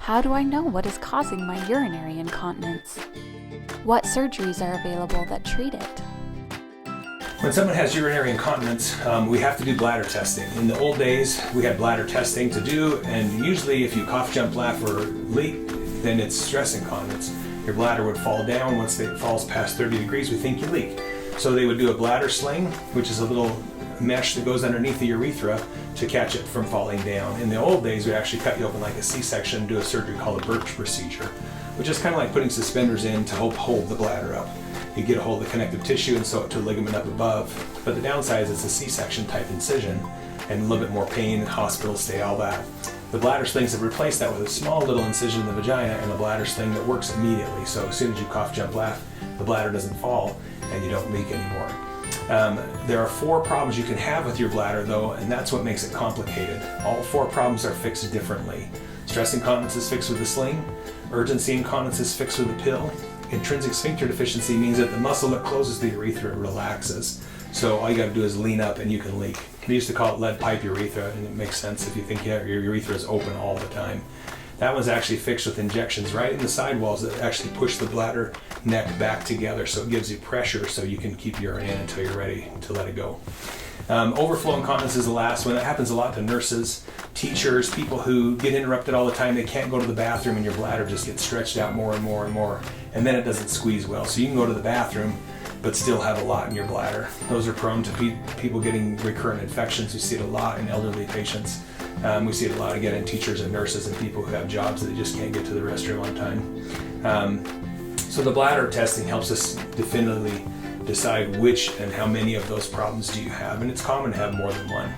How do I know what is causing my urinary incontinence? What surgeries are available that treat it? When someone has urinary incontinence, we have to do bladder testing. In the old days, we had bladder testing to do, and usually if you cough, jump, laugh, or leak, then it's stress incontinence. Your bladder would fall down. Once it falls past 30 degrees, we think you leak. So they would do a bladder sling, which is a little mesh that goes underneath the urethra to catch it from falling down. In the old days, we actually cut you open like a C-section and do a surgery called a Birch procedure, which is kind of like putting suspenders in to help hold the bladder up. You get a hold of the connective tissue and sew it to a ligament up above, but the downside is it's a C-section type incision and a little bit more pain, hospital stay, all that. The bladder slings have replaced that with a small little incision in the vagina and a bladder sling that works immediately. So as soon as you cough, jump, laugh, the bladder doesn't fall and you don't leak anymore. There are 4 problems you can have with your bladder though, and that's what makes it complicated. All 4 problems are fixed differently. Stress incontinence is fixed with a sling. Urgency incontinence is fixed with a pill. Intrinsic sphincter deficiency means that the muscle that closes the urethra relaxes. So all you gotta do is lean up and you can leak. We used to call it lead pipe urethra, and it makes sense if you think your urethra is open all the time. That one's actually fixed with injections right in the sidewalls that actually push the bladder neck back together, so it gives you pressure so you can keep urine in until you're ready to let it go. Overflow incontinence is the last one. That happens a lot to nurses, teachers, people who get interrupted all the time. They can't go to the bathroom and your bladder just gets stretched out more and more and more, and then it doesn't squeeze well. So you can go to the bathroom but still have a lot in your bladder. Those are prone to people getting recurrent infections. We see it a lot in elderly patients. We see it a lot again in teachers and nurses and people who have jobs that they just can't get to the restroom on time. So the bladder testing helps us definitively decide which and how many of those problems do you have, and it's common to have more than one.